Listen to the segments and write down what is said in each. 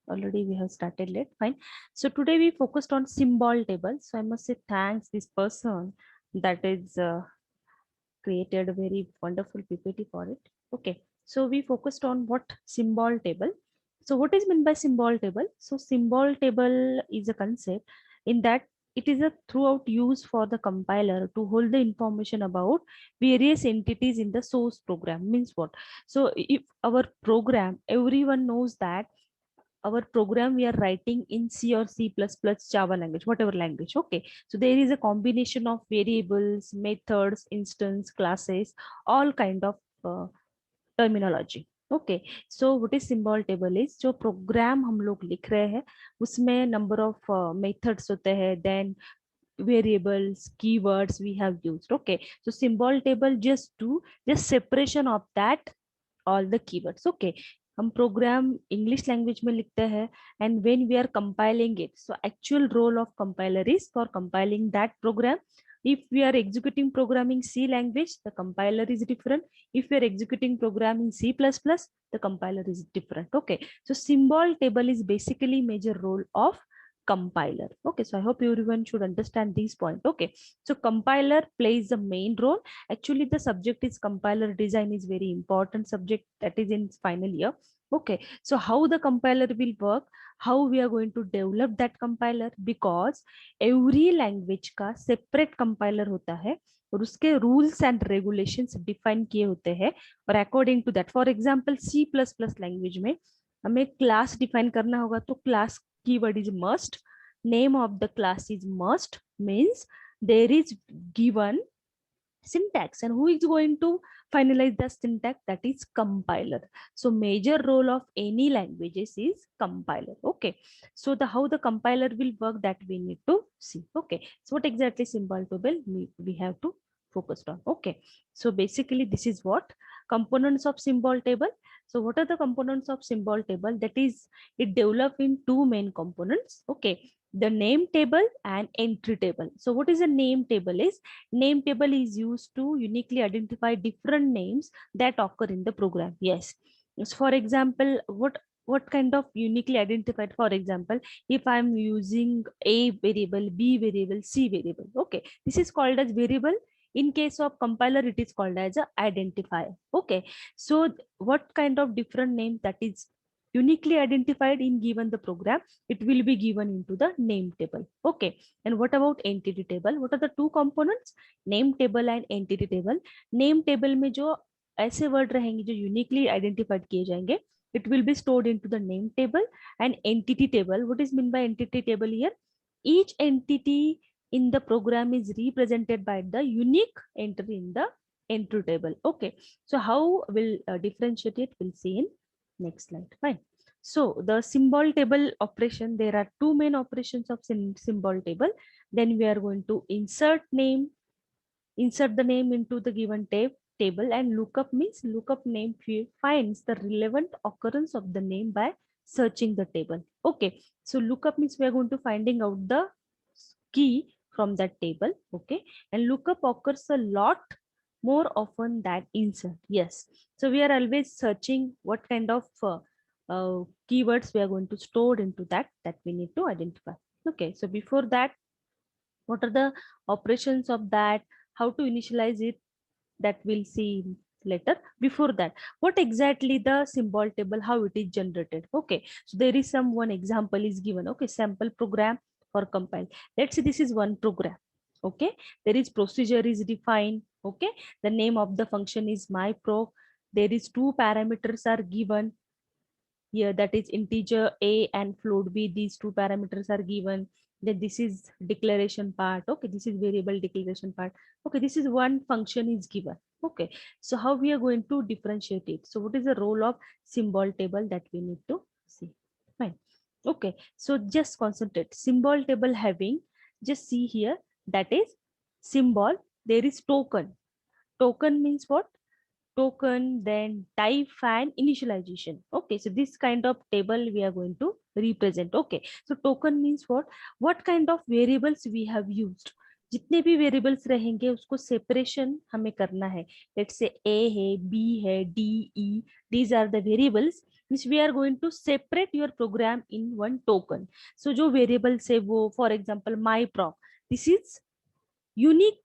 Already we have started late. Fine. So today we focused on symbol table. So I must say thanks this person that is created a very wonderful PPT for it. Okay. So we focused on what symbol table. So what is meant by symbol table? So symbol table is a concept in that it is a throughout use for the compiler to hold the information about various entities in the source program. Means what? So if our program, everyone knows that our program we are writing in C or C++, Java language, whatever language. Okay. So there is a combination of variables, methods, instance, classes, all kind of terminology. Okay so what is symbol table is जो programme हम लोग लिख रहे हैं उसमें number of methods होते हैं then variables keywords we have used. Okay, so symbol table just separation of that all the keywords. Okay, हम प्रोग्राम इंग्लिश लैंग्वेज में लिखते हैं and when we are compiling it so actual role of compiler is for compiling that program. If we are executing program in C language, the compiler is different. If we are executing program in C++, the compiler is different. Okay, so symbol table is basically major role of compiler. Okay, so I hope everyone should understand this point. Okay, so compiler plays the main role. Actually the subject is compiler design is very important subject that is in final year. Okay, so how the compiler will work, how we are going to develop that compiler, because every language का separate compiler होता है और उसके rules and regulations define किए होते हैं और according to that, for example C++ language में हमें class define करना होगा तो class keyword is must, name of the class is must, means there is given syntax, and who is going to finalize the syntax? That is compiler. So major role of any languages is compiler. Okay, so the how the compiler will work, that we need to see. Okay, so what exactly symbol table we have to focus on. Okay, so basically this is what components of symbol table. So what are the components of symbol table? That is, it develop in two main components. Okay, the name table and entry table. So what is a name table? Is name table is used to uniquely identify different names that occur in the program. Yes, so for example, what kind of uniquely identified? For example, if I'm using a variable, b variable, c variable, okay, this is called as variable. In case of compiler, it is called as a identifier. Okay, so what kind of different name that is uniquely identified in given the program, it will be given into the name table. Okay, and what about entity table? What are the two components? Name table and entity table. Name table में जो ऐसे word रहेंगे जो uniquely identified किए जाएंगे, it will be stored into the name table. And entity table, what is meant by entity table here? Each entity in the program is represented by the unique entry in the entry table. Okay, so how we'll differentiate it, we'll see in next slide. Fine. So the symbol table operation, there are two main operations of symbol table. Then we are going to insert the name into the given table, and lookup means lookup name finds the relevant occurrence of the name by searching the table. Okay, so lookup means we are going to finding out the key from that table. Okay, and lookup occurs a lot more often than insert. Yes, so we are always searching what kind of keywords we are going to store into that we need to identify. Okay, so before that, what are the operations of that, how to initialize it, that we'll see later. Before that, what exactly the symbol table, how it is generated? Okay, so there is some one example is given. Okay, sample program for compile. Let's say this is one program. Okay, there is procedure is defined. Okay, the name of the function is myproc. There is two parameters are given here, that is integer a and float b. These two parameters are given. Then this is declaration part. Okay, this is variable declaration part. Okay, this is one function is given. Okay, so how we are going to differentiate it? So what is the role of symbol table, that we need to see. Fine. Okay, so just concentrate. Symbol table having, just see here, that is symbol, there is token. Token means what? Token, then type and initialization. Okay, so this kind of table we are going to represent. Okay, so token means what kind of variables we have used. जितने भी variables रहेंगे उसको separation हमें करना है. Let's say a है, b है, d, e, these are the variables which we are going to separate your program in one token. So जो variables है वो for example myproc, this is unique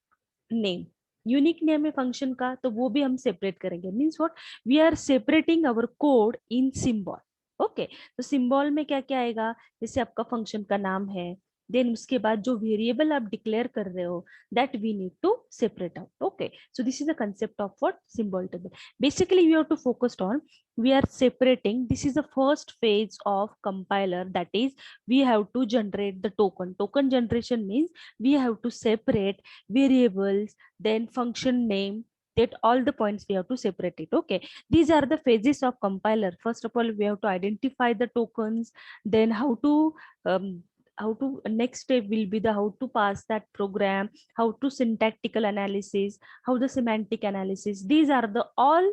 name. Unique name है function का, तो वो भी हम सेपरेट करेंगे. Means what, we are separating our code in symbol. Okay, तो सिंबल में क्या क्या आएगा, जैसे आपका फंक्शन का नाम है, देन उसके बाद जो वेरिएबल आप डिक्लेयर कर रहे हो that we need to separate out. Okay, so this is the concept of what symbol table. Basically we have to focus on, we are separating, this is the first phase of compiler, that is we have to generate the token generation. Means we have to separate variables, then function name, that all the points we have to separate it. Okay, these are the phases of compiler. First of all we have to identify the tokens, then how to next step will be the how to pass that program, how to syntactical analysis, how the semantic analysis. These are the all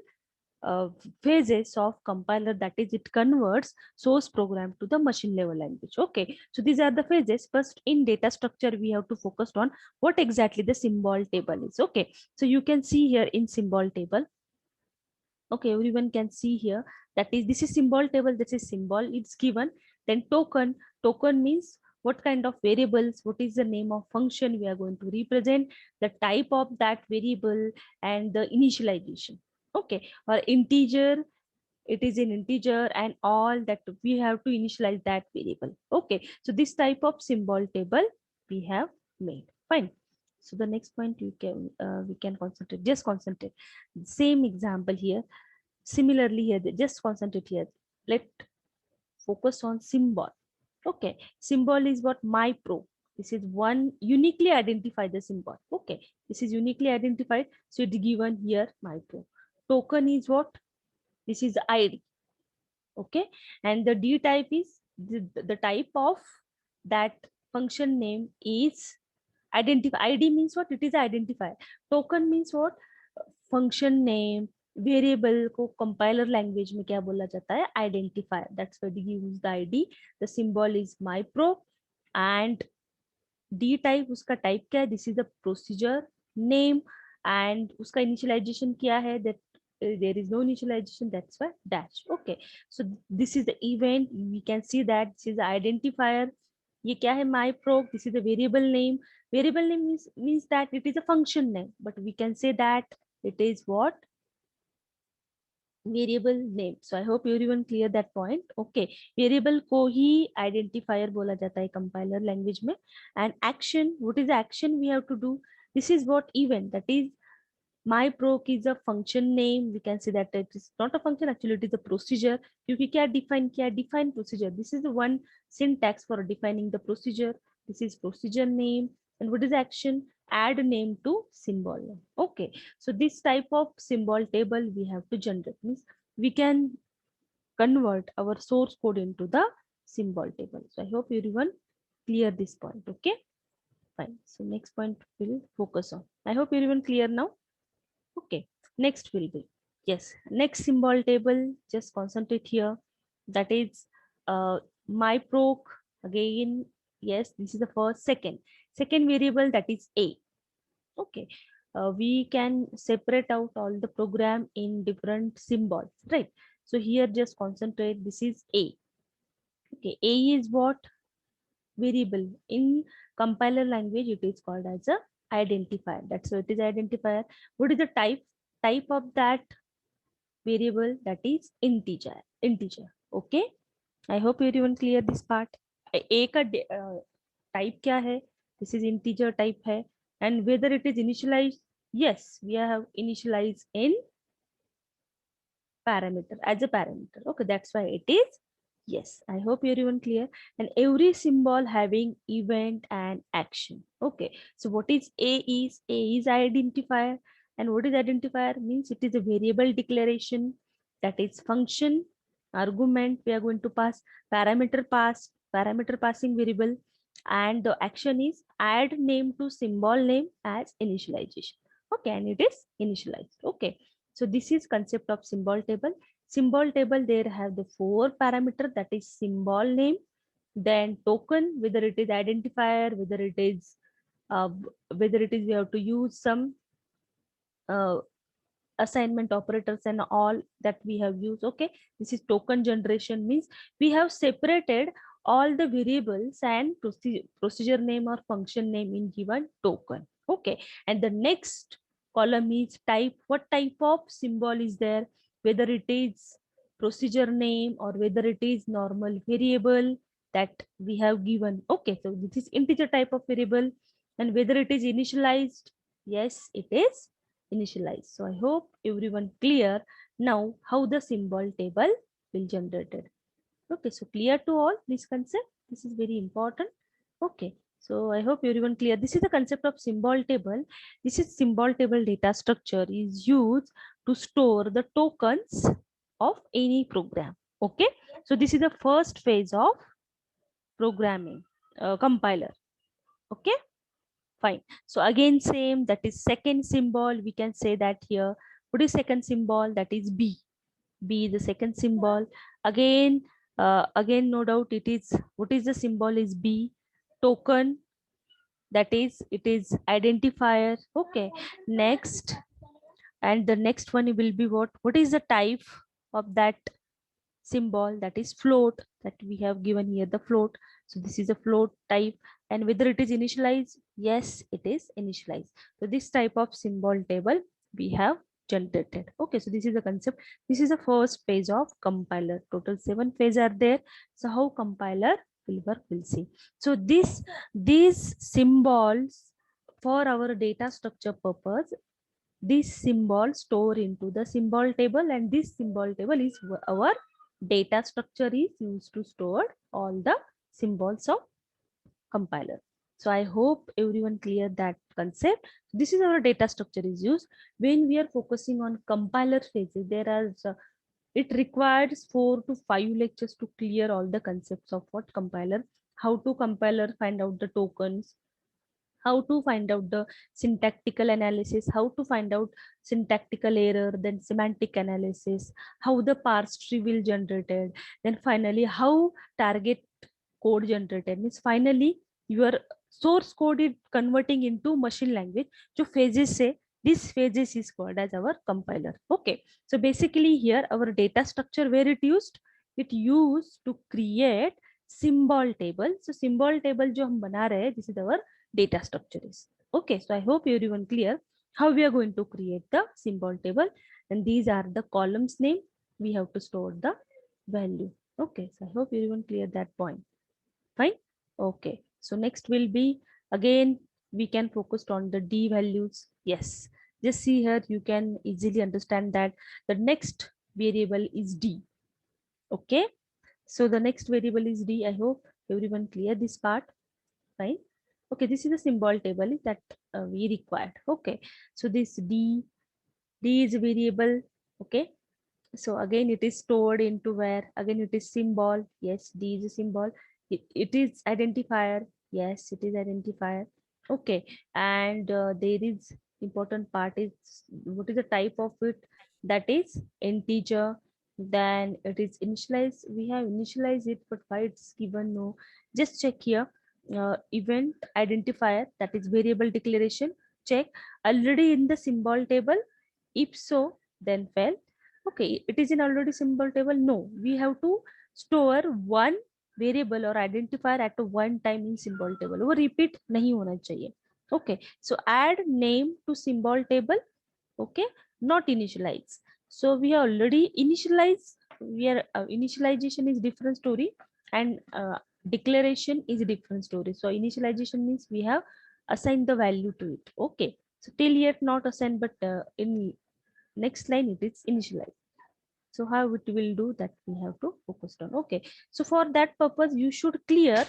uh, phases of compiler, that is it converts source program to the machine level language. Okay, so these are the phases. First, in data structure we have to focus on what exactly the symbol table is. Okay, so you can see here in symbol table. Okay, everyone can see here, that is this is symbol table, this is symbol, it's given. Then token means what kind of variables, what is the name of function we are going to represent, the type of that variable, and the initialization. Okay, or integer, it is an integer, and all that we have to initialize that variable. Okay, so this type of symbol table we have made. Fine. So the next point you can we can concentrate, just concentrate. Same example here. Similarly here, just concentrate here. Let focus on symbol. Okay, symbol is what, my pro. This is one uniquely identify the symbol. Okay, this is uniquely identified, so it's given here my pro. Token is what, this is the ID. Okay, and the d type is the type of that function name is identify. ID means what, it is identifier. Token means what, function name, variable को compiler language में क्या बोला जाता है, identifier. That's why we use the ID. The symbol is mypro, and the type, उसका type क्या है, this is the procedure name, and उसका इनिशियलाइजेशन क्या है, that there is no initialization, that's why dash. Okay, so this is the event, we can see that this is the identifier. ये क्या है, my proc, this is the variable name. Variable name means that it is a function name, but we can say that it is what, variable name. So I hope everyone clear that point. Okay, variable को ही identifier बोला जाता है compiler language में. And action, what is action we have to do, this is what event, that is my proc is a function name. We can say that it is not a function, actually it is a procedure. क्योंकि क्या define किया, define procedure. This is the one syntax for defining the procedure. This is procedure name. And what is action, add name to symbol name. Okay, so this type of symbol table we have to generate. Means we can convert our source code into the symbol table. So I hope everyone clear this point. Okay, fine. So next point we'll focus on. I hope everyone clear now. Okay, next will be, yes, next symbol table, just concentrate here. That is my proc again. Yes, this is the first, second variable, that is a. Okay, we can separate out all the program in different symbols, right? So here just concentrate, this is a. Okay, a is what, variable. In compiler language it is called as a identifier, that's why it is identifier. What is the type of that variable, that is integer. Okay, I hope everyone clear this part. A का type क्या है, this is integer type है. And whether it is initialized, yes, we have initialized in parameter, as a parameter. Okay, that's why it is. Yes, I hope everyone clear. And every symbol having event and action. Okay, so what is A is? A is identifier. And what is identifier? Means it is a variable declaration, that is function, argument we are going to pass, parameter passing variable, and the action is add name to symbol name as initialization. Okay, and it is initialized. Okay, so this is concept of symbol table. Symbol table, there have the 4 parameter, that is symbol name, then token, whether it is identifier, whether it is whether it is we have to use some uh, assignment operators and all that we have used. Okay, this is token generation, means we have separated all the variables and procedure name or function name in given token. Okay, and the next column is type. What type of symbol is there, whether it is procedure name or whether it is normal variable that we have given. Okay, so this is integer type of variable, and whether it is initialized, yes, it is initialize. So I hope everyone clear now how the symbol table will generated. Okay, so clear to all this concept. This is very important. Okay, so I hope everyone clear. This is the concept of symbol table. This is symbol table data structure is used to store the tokens of any program. Okay, so this is the first phase of programming compiler. Okay. Fine. So again, same, that is second symbol. We can say that here. What is second symbol? That is B. B is the second symbol. Again, again, no doubt it is, what is the symbol is B? Token, that is, it is identifier. Okay. Next, and the next one will be what? What is the type of that symbol? That is float, that we have given here the float. So this is a float type, and whether it is initialized, yes, it is initialized. So this type of symbol table we have generated. Okay, so this is the concept. This is the first page of compiler. Total 7 phases are there. So how compiler will work, we'll see. So these symbols for our data structure purpose, this symbol store into the symbol table, and this symbol table is our data structure is used to store all the symbols of compiler. So I hope everyone clear that concept. This is our data structure is used when we are focusing on compiler phases. There are it requires 4 to 5 lectures to clear all the concepts of what compiler, how to compiler find out the tokens, how to find out the syntactical analysis, how to find out syntactical error, then semantic analysis, how the parse tree will generated, then finally how target code generated, means finally your source code is converting into machine language. So phases say this phases is called as our compiler. Okay, so basically here our data structure where it used to create symbol table. So symbol table जो हम बना रहे हैं, this is our data structure is. Okay, so I hope everyone clear how we are going to create the symbol table, and these are the columns name. We have to store the value. Okay, so I hope everyone clear that point. Fine. Okay, so next will be, again we can focus on the D values. Yes, just see here, you can easily understand that the next variable is D. Okay, so the next variable is D. I hope everyone clear this part. Fine. Okay, this is the symbol table that we required. Okay, so this D is a variable. Okay, so again it is stored into where, again it is symbol. Yes, D is a symbol. It is identifier. Yes, it is identifier. Okay, and there is important part is what is the type of it, that is integer. Then it is initialized, we have initialized it, but why it's given no, just check here. Event identifier, that is variable declaration, check already in the symbol table. If so, then fail. Okay, it is in already symbol table. No, we have to store one variable or identifier at a one time in symbol table. वो repeat नहीं होना चाहिए. Okay, so add name to symbol table. Okay, not initialize. So we are already initialized. We are initialization is different story, and declaration is a different story. So initialization means we have assigned the value to it. Okay, so till yet not assigned, but in next line it is initialized. So how it will do that, we have to focus on. Okay, so for that purpose you should clear,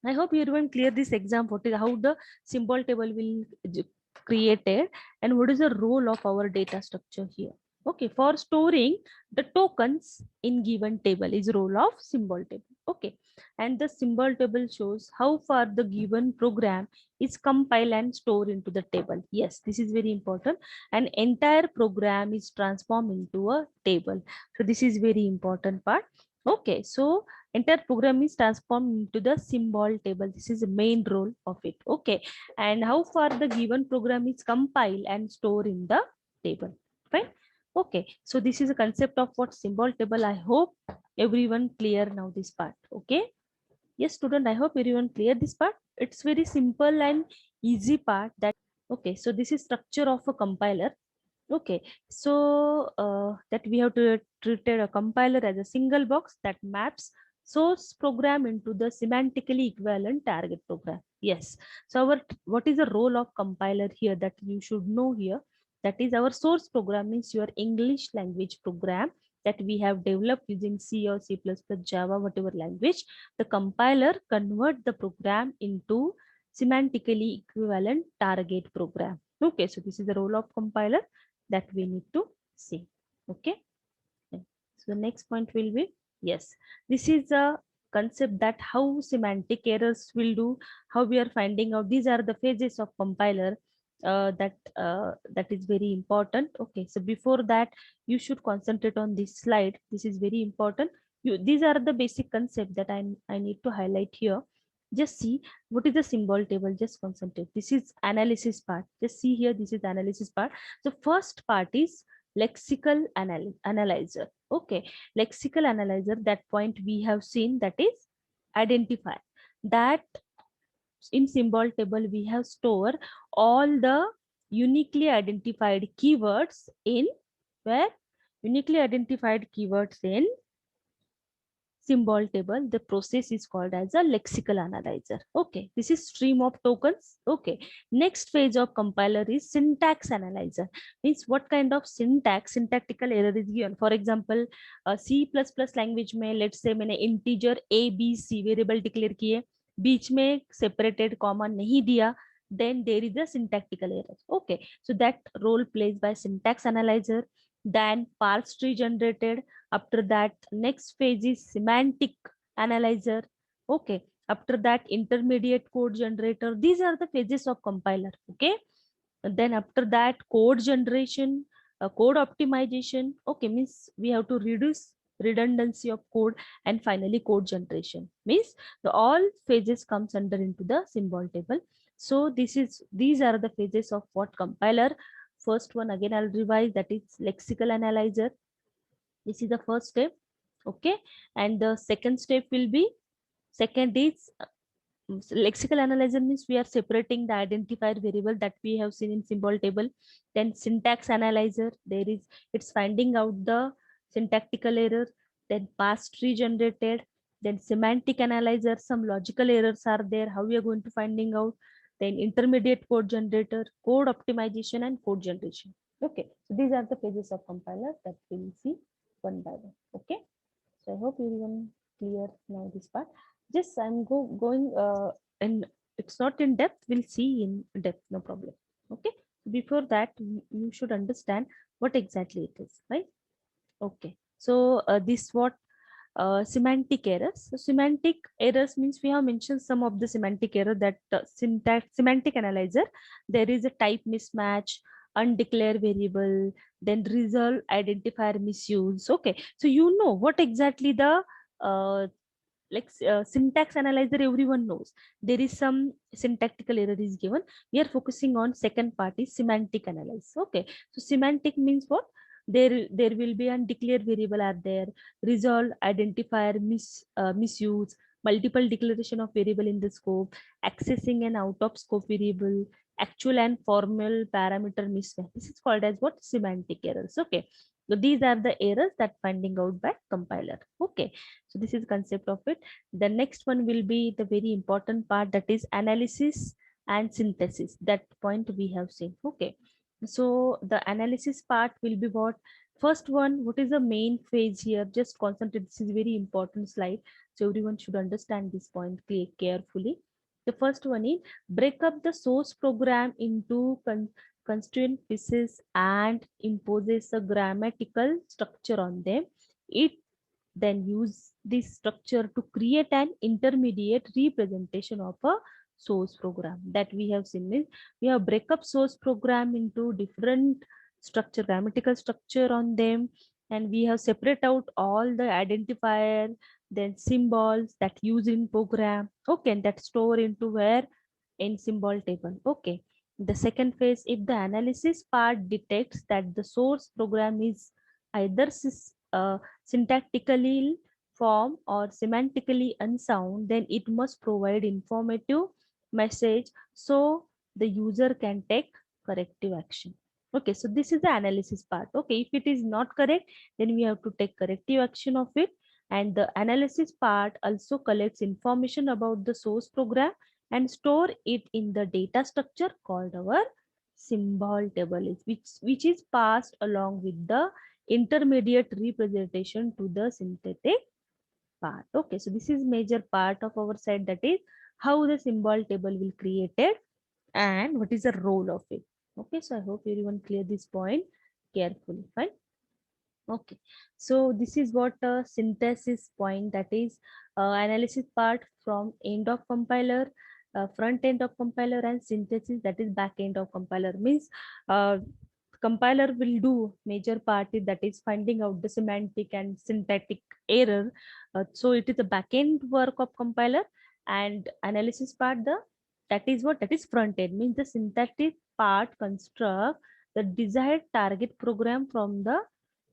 I hope everyone clear this exam, what is how the symbol table will created, and what is the role of our data structure here. Okay, for storing the tokens in given table is role of symbol table. Okay, and the symbol table shows how far the given program is compiled and stored into the table. Yes, this is very important. An entire program is transformed into a table. So this is very important part. Okay, so entire program is transformed into the symbol table. This is the main role of it. Okay, and how far the given program is compiled and stored in the table. Fine. Okay, so this is a concept of what symbol table. I hope everyone clear now this part. Okay. Yes, student, I hope everyone clear this part. It's very simple and easy part that, okay, so this is structure of a compiler. Okay, so that we have to treated a compiler as a single box that maps source program into the semantically equivalent target program. Yes. So our what is the role of compiler here that you should know here? That is our source program is your English language program that we have developed using C or C++, Java, whatever language. The compiler convert the program into semantically equivalent target program. Okay, so this is the role of compiler that we need to see. Okay. So the next point will be, yes, this is a concept that how semantic errors will do, how we are finding out. These are the phases of compiler that is very important. Okay, so before that, you should concentrate on this slide. This is very important. These are the basic concept that I need to highlight here. Just see what is the symbol table. Just concentrate. This is analysis part. Just see here. This is analysis part. So first part is lexical analyzer. Okay, lexical analyzer, that point we have seen, that is identify that in symbol table we have store all the uniquely identified keywords in where uniquely identified keywords in symbol table. The process is called as a lexical analyzer. Okay, this is stream of tokens. Okay, next phase of compiler is syntax analyzer. Means what kind of syntactical error is given. For example, C++ language में let's say मैंने integer a b c variable declare किए, बीच में separated comma नहीं दिया, then there is a syntactical error. Okay, so that role plays by syntax analyzer. Then parse tree generated. After that, next phase is semantic analyzer. Okay. After that, intermediate code generator. These are the phases of compiler. Okay. And then after that, code generation, code optimization. Okay, means we have to reduce redundancy of code, and finally code generation. Means all phases comes under into the symbol table. So these are the phases of what compiler. First one again I'll revise, that is lexical analyzer. This is the first step. Okay, and the second step will be, second is lexical analyzer, means we are separating the identifier variable that we have seen in symbol table. Then syntax analyzer, there is, it's finding out the syntactical error. Then parse tree generated. Then semantic analyzer, some logical errors are there, how we are going to finding out. Then intermediate code generator, code optimization, and code generation. Okay, so these are the phases of compiler that we will see one by one. Okay, so I hope everyone clear now this part. Just I'm going and it's not in depth, we'll see in depth, no problem. Okay, before that you should understand what exactly it is, right? Okay, so this what semantic errors. So semantic errors means we have mentioned some of the semantic error that semantic analyzer. There is a type mismatch, undeclared variable, then resolve identifier misuse. Okay, so you know what exactly the uh, syntax analyzer, everyone knows there is some syntactical error is given. We are focusing on second part is semantic analysis. Okay, so semantic means what, there will be undeclared variable are there, resolve identifier misuse, multiple declaration of variable in the scope, accessing an out of scope variable, actual and formal parameter mismatch. This is called as what, semantic errors. Okay, so these are the errors that finding out by compiler. Okay, so this is concept of it. The next one will be the very important part, that is analysis and synthesis. That point we have seen. Okay, so the analysis part will be what, first one, what is the main phase here, just concentrate, this is very important slide, so everyone should understand this point carefully. The first one is break up the source program into constraint pieces and imposes a grammatical structure on them. It then use this structure to create an intermediate representation of a source program. That we have seen is, we have break up source program into different structure, grammatical structure on them, and we have separate out all the identifier, then symbols that use in program, okay, and that store into where, in symbol table. Okay, the second phase, if the analysis part detects that the source program is either syntactically form or semantically unsound, then it must provide informative message so the user can take corrective action. Okay, so this is the analysis part. Okay, if it is not correct, then we have to take corrective action of it. And the analysis part also collects information about the source program and store it in the data structure called our symbol table, which is passed along with the intermediate representation to the synthetic part. Okay, so this is major part of our side, that is how the symbol table will created and what is the role of it. Okay, so I hope everyone clear this point carefully. Fine. Okay, so this is what synthesis point, that is analysis part from end of compiler, front end of compiler, and synthesis, that is back end of compiler. Means uh, compiler will do major part that is finding out the semantic and syntactic error. So it is the back end work of compiler, and analysis part, the that is what, that is front end, means the syntactic part construct the desired target program from the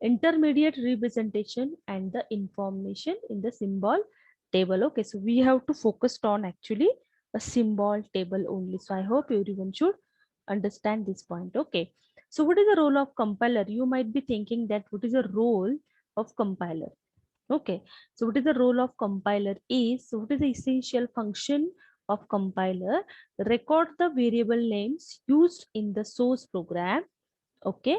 intermediate representation and the information in the symbol table. Okay, so we have to focus on actually a symbol table only. So I hope everyone should understand this point. Okay, so what is the role of compiler? You might be thinking that what is the role of compiler? Okay, so what is the role of compiler is, so what is the essential function of compiler? Record the variable names used in the source program. Okay,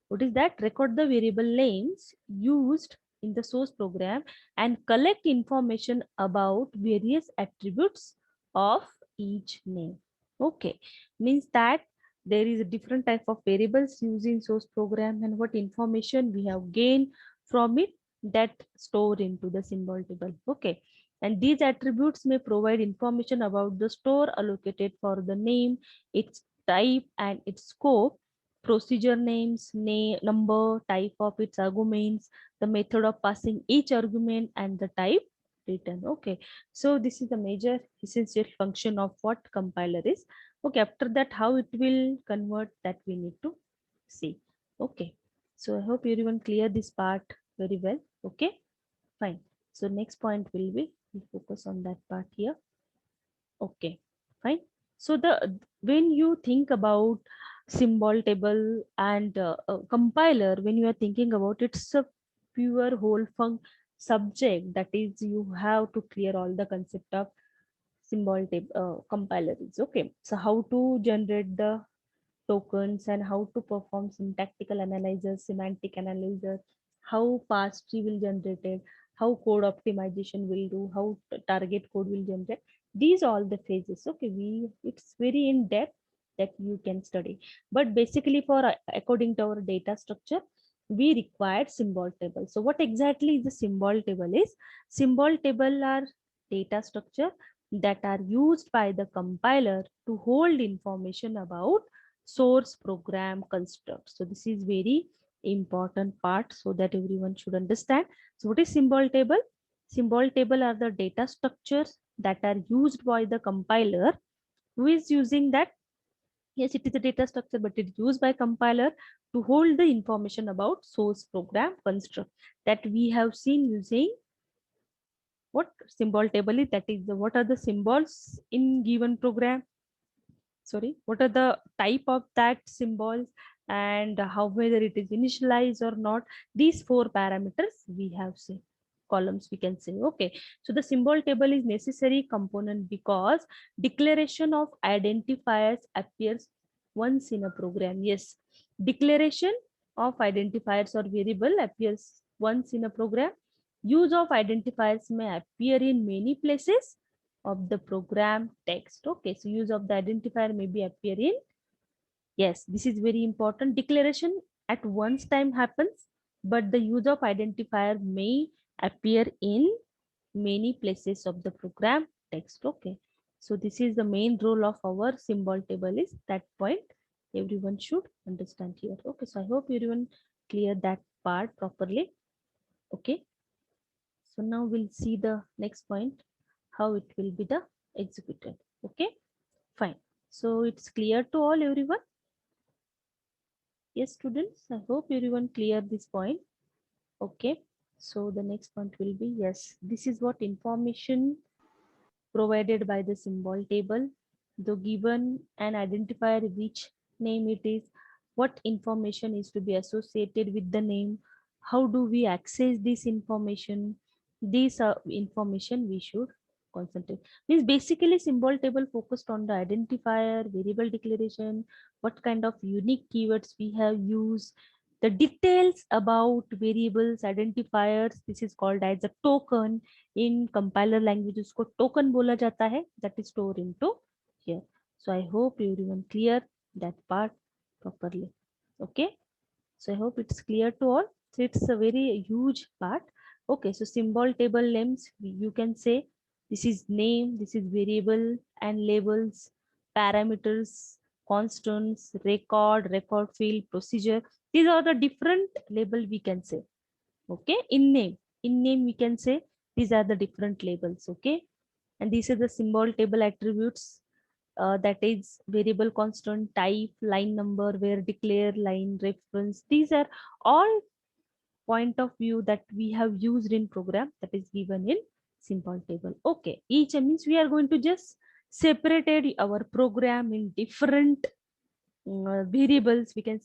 what is that? Record the variable names used in the source program and collect information about various attributes of each name. Okay, means that there is a different type of variables used in source program and what information we have gained from it, that stored into the symbol table. Okay, and these attributes may provide information about the store allocated for the name, its type, and its scope, procedure names, number, type of its arguments, the method of passing each argument, and the type written. Okay, so this is the major essential function of what compiler is. Okay, after that, how it will convert, that we need to see. Okay, so I hope everyone clear this part very well. Okay, fine. So next point will be, we focus on that part here. Okay, fine. So the when you think about symbol table and compiler, when you are thinking about, it's a pure whole fun subject, that is you have to clear all the concept of symbol table compiler is. Okay, so how to generate the tokens and how to perform syntactical analysis, semantic analysis, how pass tree will generate it, how code optimization will do, how target code will generate. These all the phases. Okay, it's very in depth that you can study. But basically, for according to our data structure, we required symbol table. So what exactly is the symbol table is? Symbol table are data structure that are used by the compiler to hold information about source program construct. So this is very important part, so that everyone should understand. So what is symbol table? Symbol table are the data structures that are used by the compiler. Who is using that? Yes, it is a data structure, but it is used by compiler to hold the information about source program construct, that we have seen using what symbol table is. That is the, what are the symbols in given program, sorry, what are the type of that symbols, and how, whether it is initialized or not. These four parameters we have say, columns we can say. Okay, so the symbol table is necessary component because declaration of identifiers appears once in a program. Yes, declaration of identifiers or variable appears once in a program. Use of identifiers may appear in many places of the program text. Okay, so use of the identifier may be appear in, yes, this is very important. Declaration at once time happens, but the use of identifier may appear in many places of the program text. Okay, so this is the main role of our symbol table, is that point everyone should understand here. Okay, so I hope everyone clear that part properly. Okay. So now we'll see the next point, how it will be the executed. Okay, fine. So it's clear to all everyone. Yes, students, I hope everyone clear this point. Okay. So the next point will be, yes, this is what information provided by the symbol table. Though given an identifier which name it is, what information is to be associated with the name, how do we access this information? These are information we should concentrate. Means basically symbol table focused on the identifier, variable declaration, what kind of unique keywords we have used, the details about variables, identifiers. This is called as a token. In compiler language उसको token बोला जाता है, that is stored into here. So I hope everyone clear that part properly. Okay, so I hope it's clear to all. So it's a very huge part. Okay, so symbol table names, you can say this is name, this is variable, and labels, parameters, constants, record field, procedure. These are the different label we can say. Okay, in name we can say these are the different labels. Okay, and these are the symbol table attributes, that is variable, constant, type, line number, where, declare, line, reference. These are all point of view that we have used in program that is given in symbol table. Okay, each means we are going to just separated our program in different variables, we can